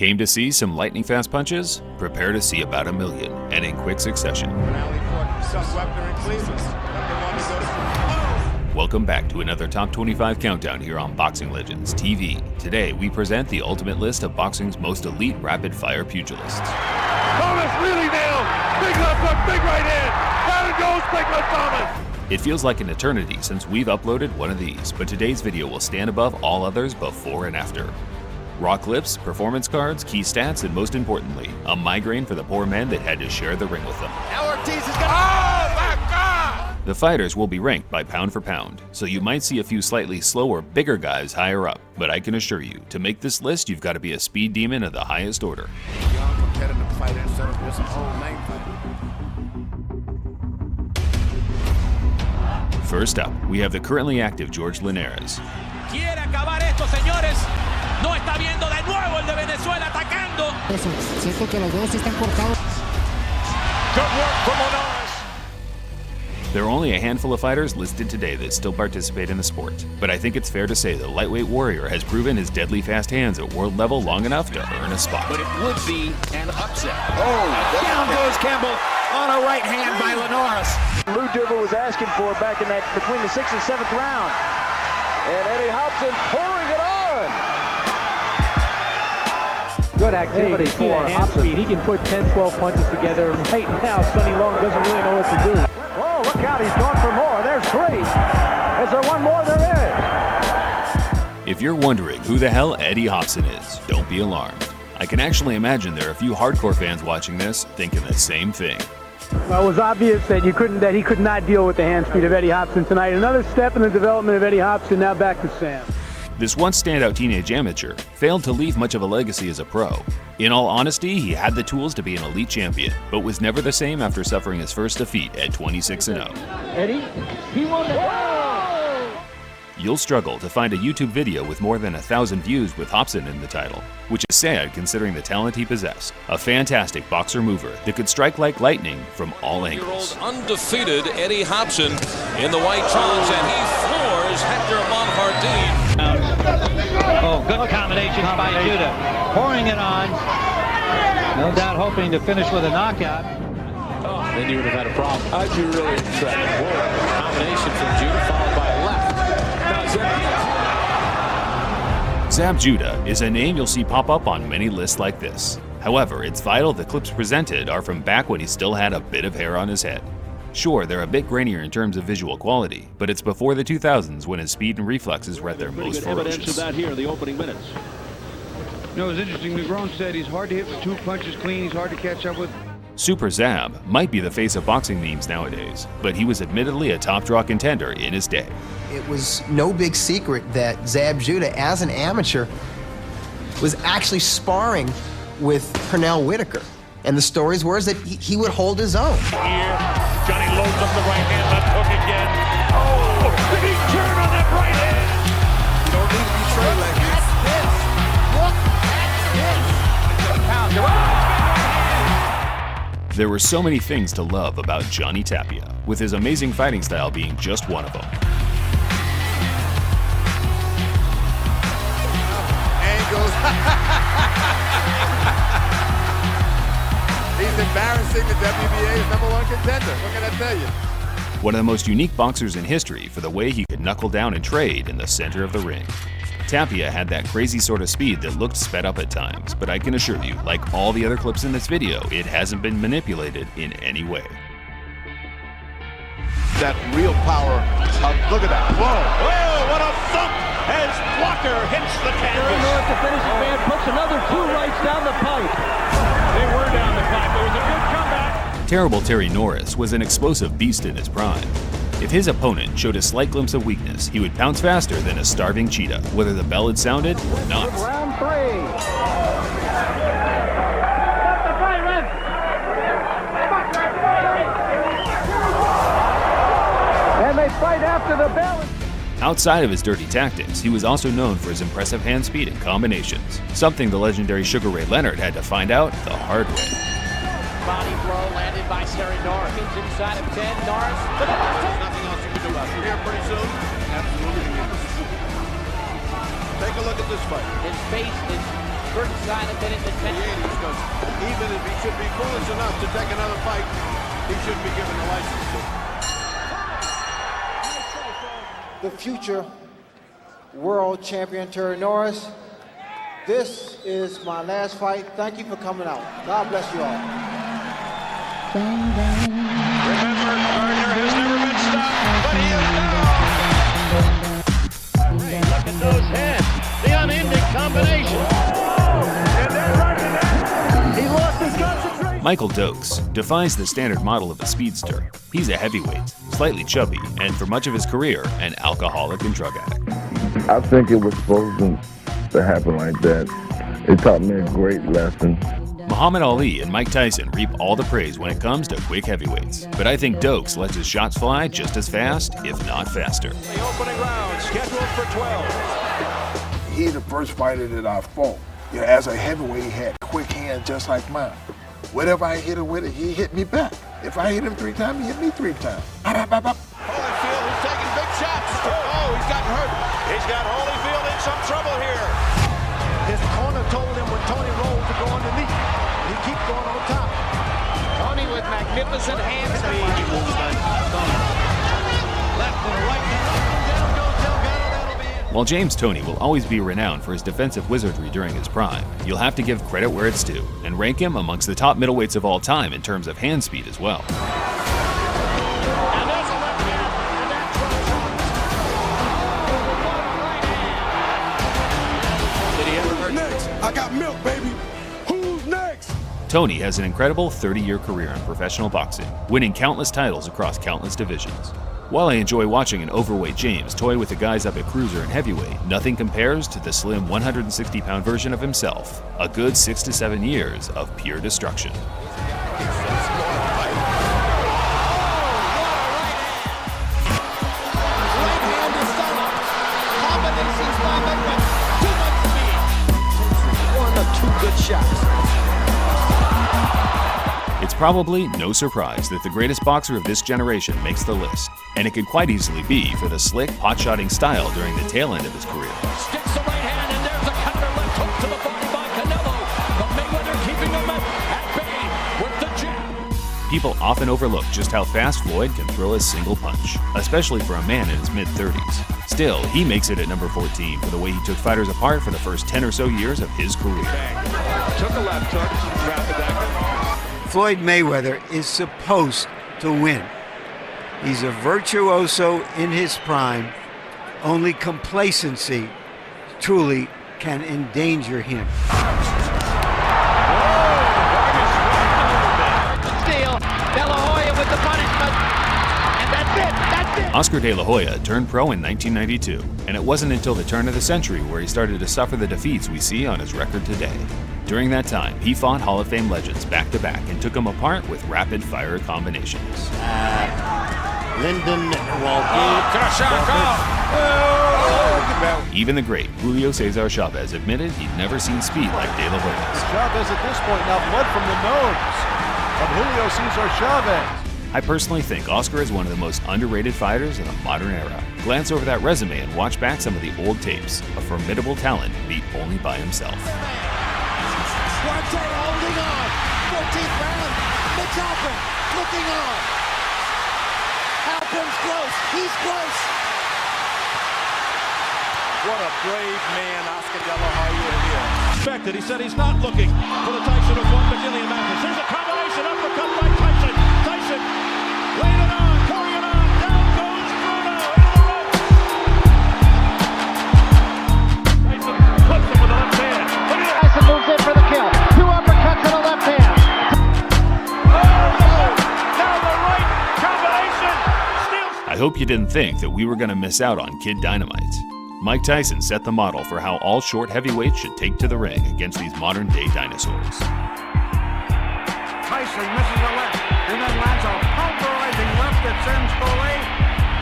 Came to see some lightning-fast punches? Prepare to see about 1 million, and in quick succession. Welcome back to another Top 25 Countdown here on Boxing Legends TV. Today, we present the ultimate list of boxing's most elite rapid-fire pugilists. Thomas really nailed! Big left hook, big right hand! Down it goes, big left Thomas! It feels like an eternity since we've uploaded one of these, but today's video will stand above all others before and after. Raw clips, performance cards, key stats, and most importantly, a migraine for the poor men that had to share the ring with them. Now Ortiz is gonna... Oh my God! The fighters will be ranked by pound for pound, so you might see a few slightly slower, bigger guys higher up, but I can assure you, to make this list, you've got to be a speed demon of the highest order. Young competitive fighter instead of just an old name fighter. First up, we have the currently active George Linares. Quiere acabar esto, señores. No está viendo de nuevo el de Venezuela atacando. Siento que los dos están cortados. Good work from Linares. There are only a handful of fighters listed today that still participate in the sport, but I think it's fair to say the lightweight warrior has proven his deadly fast hands at world level long enough to earn a spot. But it would be an upset. Oh, down goes Campbell on a right hand by Linares. Lou Dibble was asking for back in that between the 6th and 7th round. And Eddie Hobson pouring it on. Good activity for Hobson. He can put 10, 12 punches together. Right now, Sonny Long doesn't really know what to do. Oh, look out, he's going for more. There's 3. Is there one more? There is. If you're wondering who the hell Eddie Hobson is, don't be alarmed. I can actually imagine there are a few hardcore fans watching this thinking the same thing. Well, it was obvious that he could not deal with the hand speed of Eddie Hobson tonight. Another step in the development of Eddie Hobson. Now back to Sam. This once standout teenage amateur failed to leave much of a legacy as a pro. In all honesty, he had the tools to be an elite champion, but was never the same after suffering his first defeat at 26-0. Eddie, he won the You'll struggle to find a YouTube video with more than 1,000 views with Hobson in the title, which is sad considering the talent he possessed. A fantastic boxer mover that could strike like lightning from all angles. Undefeated Eddie Hobson in the white trunks, and he floors Hector Bonfardine. Oh, good combination by Judah. Pouring it on. No doubt hoping to finish with a knockout. Then you would have had a problem. I'd be really upset. Combination from Judah followed by a left. Zab Judah is a name you'll see pop up on many lists like this. However, it's vital the clips presented are from back when he still had a bit of hair on his head. Sure, they're a bit grainier in terms of visual quality, but it's before the 2000s when his speed and reflexes were at their most ferocious. Evidence of that here in the opening minutes. You know, it's interesting. McGrone said he's hard to hit with 2 punches clean. He's hard to catch up with. Super Zab might be the face of boxing memes nowadays, but he was admittedly a top draw contender in his day. It was no big secret that Zab Judah, as an amateur, was actually sparring with Pernell Whitaker. And the stories were that he would hold his own. Here, Johnny loads up the right hand, left hook again. Oh, big turn on that right hand. You don't need to be straight like this. Look at this. There were so many things to love about Johnny Tapia, with his amazing fighting style being just one of them. Angles. He's embarrassing the WBA's #1 contender. What can I tell you? One of the most unique boxers in history for the way he could knuckle down and trade in the center of the ring. Tapia had that crazy sort of speed that looked sped up at times, but I can assure you, like all the other clips in this video, it hasn't been manipulated in any way. That real power. Look at that. Whoa. Whoa, what a thump as Walker hits the canvas. North to finish the man puts another 2 rights down the pipe. They were down the pipe. It was a good comeback. Terrible Terry Norris was an explosive beast in his prime. If his opponent showed a slight glimpse of weakness, he would pounce faster than a starving cheetah, whether the bell had sounded or not. Round 3. And they fight after the bell. Outside of his dirty tactics, he was also known for his impressive hand speed and combinations, something the legendary Sugar Ray Leonard had to find out the hard way. Body blow landed by Terry Norris. Inside of 10. Norris. Nothing else you can do about it. Here pretty soon. Absolutely. Take a look at this fight. His face is certain sign of been in the 80s, because even if he should be foolish enough to take another fight, he shouldn't be given a license to. The future world champion Terry Norris. This is my last fight. Thank you for coming out. God bless you all. Remember, Gardner has never been stopped, but he is now. Look at those heads. The unending combination. And then right to that, he lost his concentration. Michael Dokes defies the standard model of a speedster. He's a heavyweight, slightly chubby, and for much of his career, an alcoholic and drug addict. I think it was supposed to happen like that. It taught me a great lesson. Muhammad Ali and Mike Tyson reap all the praise when it comes to quick heavyweights, but I think Dokes lets his shots fly just as fast, if not faster. The opening round scheduled for 12. He's the first fighter that I fought. You know, as a heavyweight, he had quick hands just like mine. Whatever I hit him with it, he hit me back. If I hit him 3 times, he hit me 3 times. Holyfield is taking big shots. Oh, he's gotten hurt. He's got Holyfield in some trouble here. His corner told him when Tony rolled to go underneath. He keeps going on top. Tony with magnificent hand speed. Left to the right. Down goes Delgado. That'll be it. While James Toney will always be renowned for his defensive wizardry during his prime, you'll have to give credit where it's due and rank him amongst the top middleweights of all time in terms of hand speed as well. I got milk, baby. Who's next? Toney has an incredible 30-year career in professional boxing, winning countless titles across countless divisions. While I enjoy watching an overweight James toy with the guys up at cruiser and heavyweight, nothing compares to the slim 160-pound version of himself. A good 6 to 7 years of pure destruction. It's probably no surprise that the greatest boxer of this generation makes the list, and it could quite easily be for the slick, pot-shotting style during the tail end of his career. Sticks the right hand, and there's a counter left hook to the body by Canelo. But Mayweather keeping him at bay with the jab. People often overlook just how fast Floyd can throw a single punch, especially for a man in his mid-30s. Still, he makes it at number 14 for the way he took fighters apart for the first 10 or so years of his career. Took a left hook, wrapped it back. Floyd Mayweather is supposed to win. He's a virtuoso in his prime. Only complacency truly can endanger him. Steal, De La Hoya with the punishment, and that's it, that's it. Oscar De La Hoya turned pro in 1992, and it wasn't until the turn of the century where he started to suffer the defeats we see on his record today. During that time, he fought Hall of Fame legends back-to-back and took them apart with rapid-fire combinations. Lyndon Even the great Julio Cesar Chavez admitted he'd never seen speed like De La Hoya's. Chavez at this point now blood from the nose of Julio Cesar Chavez. I personally think Oscar is one of the most underrated fighters in the modern era. Glance over that resume and watch back some of the old tapes. A formidable talent beat only by himself. Duarte holding on. 14th round. Halpin looking on. Halpin's close. He's close. What a brave man Oscar De La Hoya is. Expected. He said he's not looking for the Tyson of one Brazilian Mathis. Here's a combination uppercut by Tyson. Tyson laid it on, pouring it on. Down goes Bruno into the ropes. Tyson clips him with the left hand. Look at that. Tyson moves in for the kill. 2 uppercuts in the left hand. Now the right combination. I hope you didn't think that we were going to miss out on Kid Dynamite. Mike Tyson set the model for how all short heavyweights should take to the ring against these modern-day dinosaurs. Tyson misses the left, and then lands a pulverizing left that sends Foley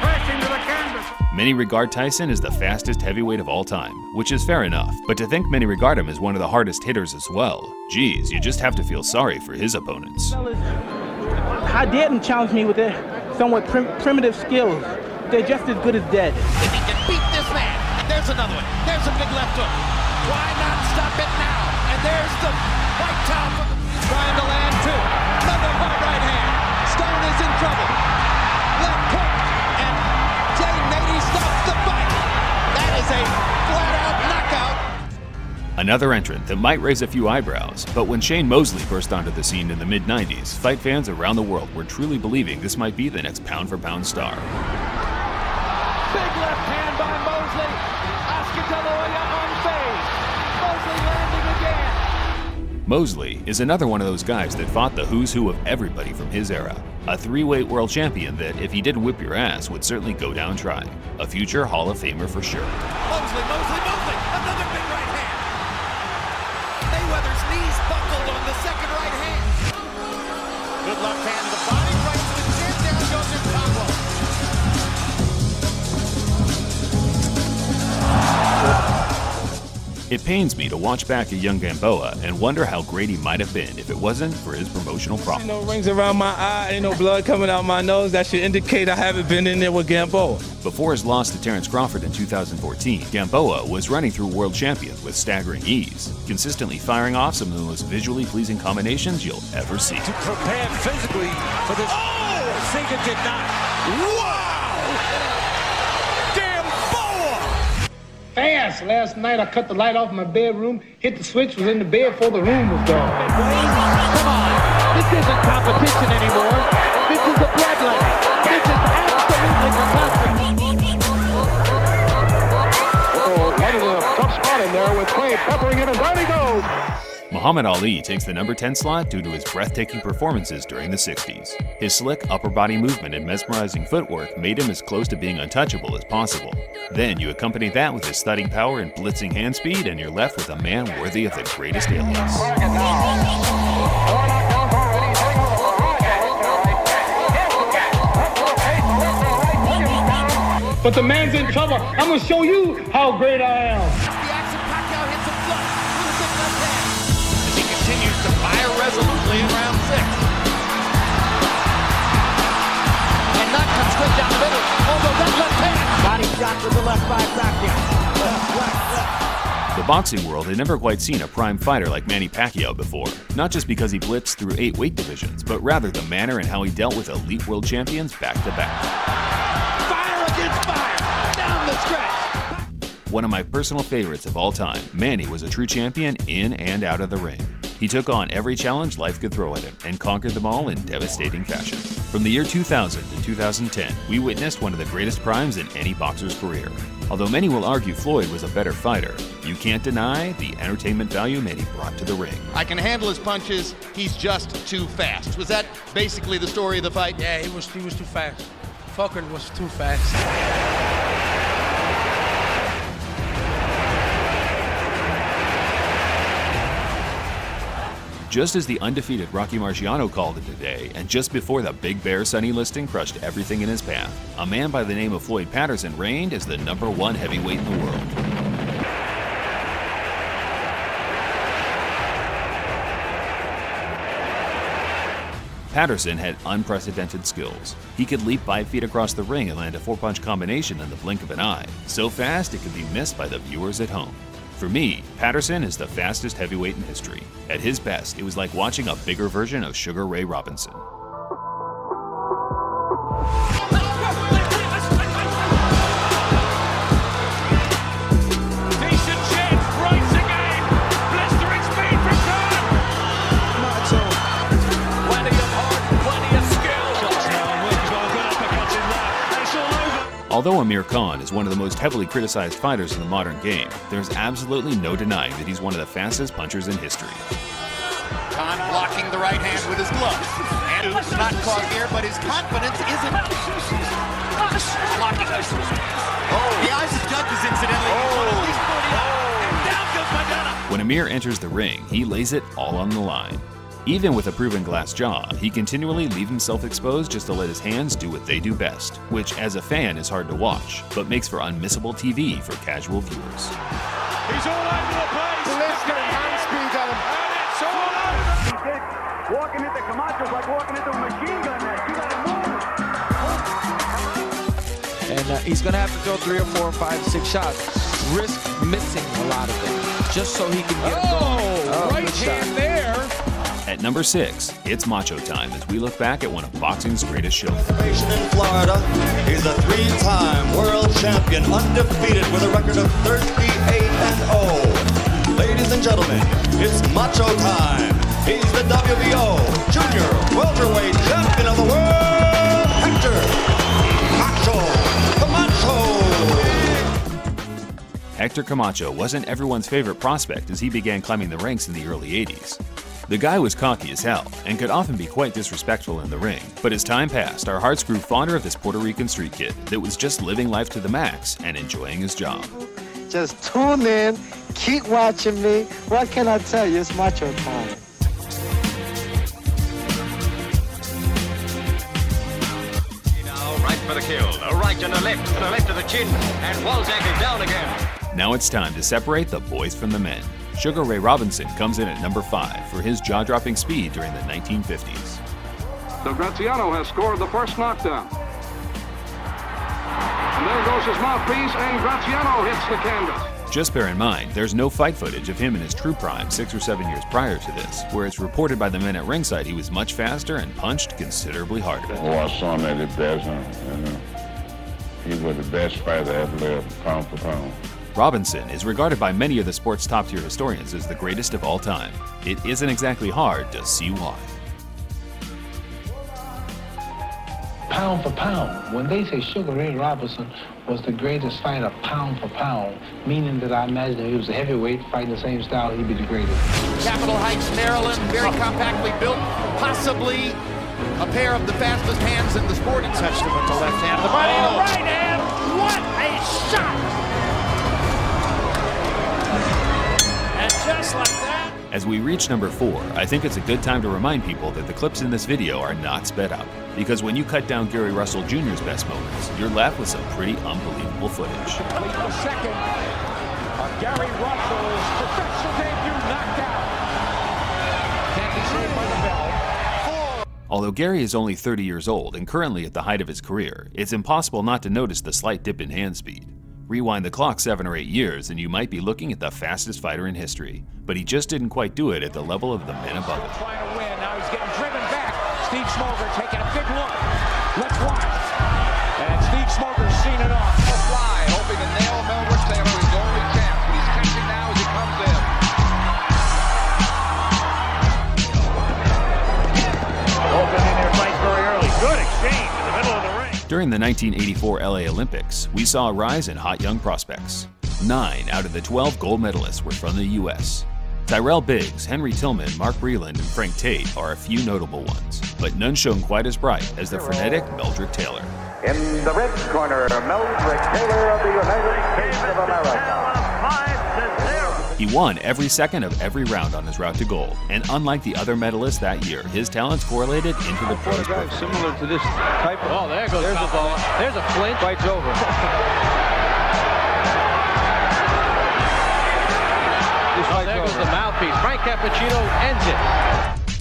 crashing to the canvas. Many regard Tyson as the fastest heavyweight of all time, which is fair enough, but to think many regard him as one of the hardest hitters as well, geez, you just have to feel sorry for his opponents. How didn't challenge me with their somewhat primitive skills. They're just as good as dead. If he can beat this man, there's another one. There's a big left hook. Why not stop it now? Stone. White towel trying to land two. Another hard right hand. Stone is in trouble. Left hook. And Jay Nady stops the fight. That is a flat-out knockout. Another entrant that might raise a few eyebrows, but when Shane Mosley burst onto the scene in the mid-90s, fight fans around the world were truly believing this might be the next pound-for-pound star. Big left hand by Mosley. Oscar De La Hoya unfazed. Mosley landing again. Mosley is another one of those guys that fought the who's who of everybody from his era. A three-weight world champion that, if he didn't whip your ass, would certainly go down trying. A future Hall of Famer for sure. Mosley. Another big right hand. Mayweather's knees buckled on the second right hand. Good left hand to the body, right to the chin, down goes Impavo. It pains me to watch back a young Gamboa and wonder how great he might have been if it wasn't for his promotional problems. Ain't no rings around my eye, ain't no blood coming out my nose. That should indicate I haven't been in there with Gamboa. Before his loss to Terrence Crawford in 2014, Gamboa was running through world champions with staggering ease, consistently firing off some of the most visually pleasing combinations you'll ever see. To prepare physically for this. Oh! Sega did not. Wow! Fast. Last night I cut the light off my bedroom, hit the switch, was in the bed before the room was gone. Come on. This isn't competition anymore. This is a bloodletting. This is absolutely fantastic. Oh, that is a tough spot in there with Clay peppering it, and down he goes. Muhammad Ali takes the number 10 slot due to his breathtaking performances during the 60s. His slick upper body movement and mesmerizing footwork made him as close to being untouchable as possible. Then you accompany that with his thudding power and blitzing hand speed, and you're left with a man worthy of the greatest alias. But the man's in trouble. I'm going to show you how great I am. Continues to fire resolutely in round 6. And that comes straight down the middle. Although that left hand. Body shot with the left side back down. The boxing world had never quite seen a prime fighter like Manny Pacquiao before. Not just because he blitzed through 8 weight divisions, but rather the manner and how he dealt with elite world champions back to back. Fire against fire. Down the stretch. One of my personal favorites of all time, Manny was a true champion in and out of the ring. He took on every challenge life could throw at him and conquered them all in devastating fashion. From the year 2000 to 2010, we witnessed one of the greatest primes in any boxer's career. Although many will argue Floyd was a better fighter, you can't deny the entertainment value Manny brought to the ring. I can handle his punches, he's just too fast. Was that basically the story of the fight? Yeah, he was too fast. Fucker was too fast. Just as the undefeated Rocky Marciano called it a day, and just before the Big Bear Sonny Liston crushed everything in his path, a man by the name of Floyd Patterson reigned as the #1 heavyweight in the world. Patterson had unprecedented skills. He could leap 5 feet across the ring and land a 4-punch combination in the blink of an eye, so fast it could be missed by the viewers at home. For me, Patterson is the fastest heavyweight in history. At his best, it was like watching a bigger version of Sugar Ray Robinson. Decent chance, Bryce again. Blistering speed from time. Nacho. Plenty of heart, plenty of skill. Although Amir Khan is one of the most heavily criticized fighters in the modern game, there's absolutely no denying that he's one of the fastest punchers in history. Khan blocking the right hand with his glove. And it's not caught here, but his confidence isn't. Blocking. The eyes of judges, incidentally. And down goes Madonna. When Amir enters the ring, he lays it all on the line. Even with a proven glass jaw, he continually leaves himself exposed just to let his hands do what they do best, which as a fan is hard to watch, but makes for unmissable TV for casual viewers. He's all over the place. Liston hand speed on him. And it's all over. Walking into Camacho's like walking into a machine gun net. You gotta move. And he's gonna have to throw 3 or 4 or 5, 6 shots. Risk missing a lot of them, just so he can get them going. right hand there. At number 6, it's Macho time as we look back at one of boxing's greatest shows. In Florida, he's a 3-time world champion, undefeated with a record of 38-0. Ladies and gentlemen, it's Macho time. He's the WBO Junior Welterweight Champion of the world, Hector Camacho. Hector Camacho wasn't everyone's favorite prospect as he began climbing the ranks in the early 80s. The guy was cocky as hell and could often be quite disrespectful in the ring, but as time passed, our hearts grew fonder of this Puerto Rican street kid that was just living life to the max and enjoying his job. Just tune in, keep watching me. What can I tell you? It's Macho time. Right for the kill, a right and a left to the chin, and Walzak is down again. Now it's time to separate the boys from the men. Sugar Ray Robinson comes in at number 5 for his jaw-dropping speed during the 1950s. So Graziano has scored the first knockdown. And there goes his mouthpiece, and Graziano hits the canvas. Just bear in mind, there's no fight footage of him in his true prime 6 or 7 years prior to this, where it's reported by the men at ringside he was much faster and punched considerably harder. Oh, I saw him at his best, and he was the best fighter ever lived, pound for pound. Robinson is regarded by many of the sport's top-tier historians as the greatest of all time. It isn't exactly hard to see why. Pound for pound. When they say Sugar Ray Robinson was the greatest fighter pound for pound, meaning that I imagine if he was a heavyweight fighting the same style, he'd be the greatest. Capitol Heights, Maryland, very compactly built, possibly a pair of the fastest hands in the sport. He touched him with the left hand, the body, the right hand. What a shot! And just like that. As we reach number 4, I think it's a good time to remind people that the clips in this video are not sped up, because when you cut down Gary Russell Jr.'s best moments, you're left with some pretty unbelievable footage. Complete the second of Gary Russell's professional debut knockout. Can't be saved by the bell. Although Gary is only 30 years old and currently at the height of his career, it's impossible not to notice the slight dip in hand speed. Rewind the clock 7 or 8 years and you might be looking at the fastest fighter in history, but he just didn't quite do it at the level of the men above him. Trying to win, now he's getting driven back. Steve Smoker taking a big look. Let's watch. And Steve Smoker's seen it off. Fly, hoping to nail Melvin Taylor, his only chance, but he's catching now as he comes in. Open in their fight very early. Good exchange in the middle of the ring. During the 1984 LA Olympics, we saw a rise in hot young prospects. 9 out of the 12 gold medalists were from the U.S. Tyrell Biggs, Henry Tillman, Mark Breland, and Frank Tate are a few notable ones, but none shone quite as bright as the frenetic Meldrick Taylor. In the red corner, Meldrick Taylor of the United States of America. He won every second of every round on his route to gold, and unlike the other medalists that year, his talents correlated into the pros program. Similar to this type of... Oh, there goes the ball. There's a flinch. Fight's over. There goes the mouthpiece. Frank Cappuccino ends it.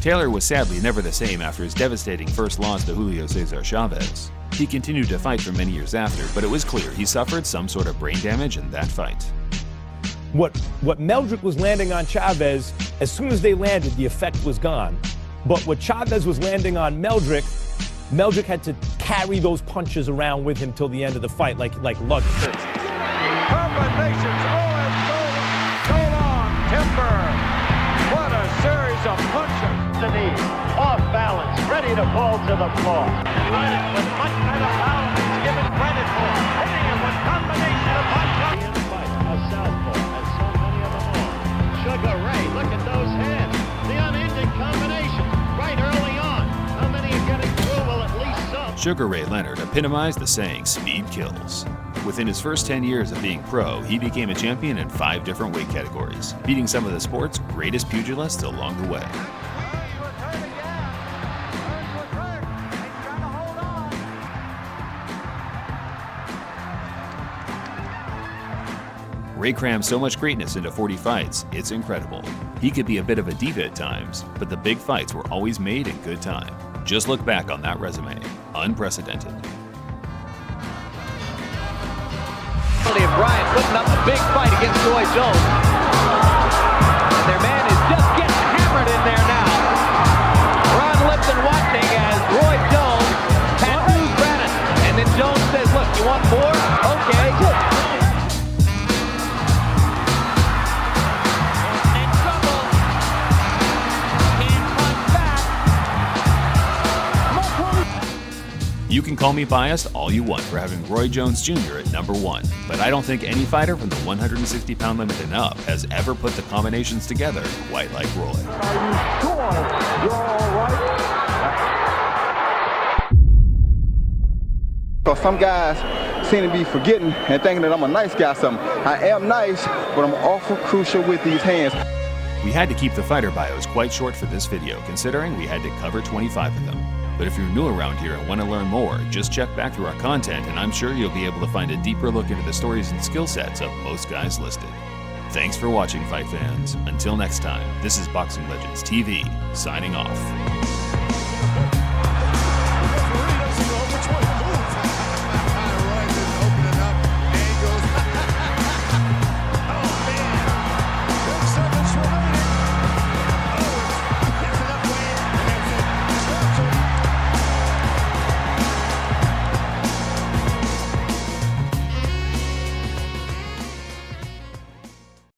Taylor was sadly never the same after his devastating first loss to Julio Cesar Chavez. He continued to fight for many years after, but it was clear he suffered some sort of brain damage in that fight. What Meldrick was landing on Chavez, as soon as they landed, the effect was gone. But what Chavez was landing on Meldrick had to carry those punches around with him till the end of the fight, like luggage. Combinations, hold on, timber. What a series of punches. The knee, off balance, ready to fall to the floor. With much better power than he's given credit for. Hitting him with combination of punches. A southpaw, as so many of them are. Sugar Ray, look at those hands. The unending combination, right early on. How many are getting through? Well, at least some. Sugar Ray Leonard epitomized the saying, "Speed kills." Within his first 10 years of being pro, he became a champion in 5 different weight categories, beating some of the sport's greatest pugilists along the way. Ray crammed so much greatness into 40 fights, it's incredible. He could be a bit of a diva at times, but the big fights were always made in good time. Just look back on that resume. Unprecedented. And Bryant putting up a big fight against Roy Jones. And their man is just You can call me biased all you want for having Roy Jones Jr. at number 1, but I don't think any fighter from the 160-pound limit and up has ever put the combinations together quite like Roy. Because some guys seem to be forgetting and thinking that I'm a nice guy or something. I am nice, but I'm awful crucial with these hands. We had to keep the fighter bios quite short for this video, considering we had to cover 25 of them. But if you're new around here and want to learn more, just check back through our content and I'm sure you'll be able to find a deeper look into the stories and skill sets of most guys listed. Thanks for watching, fight fans. Until next time, this is Boxing Legends TV, signing off.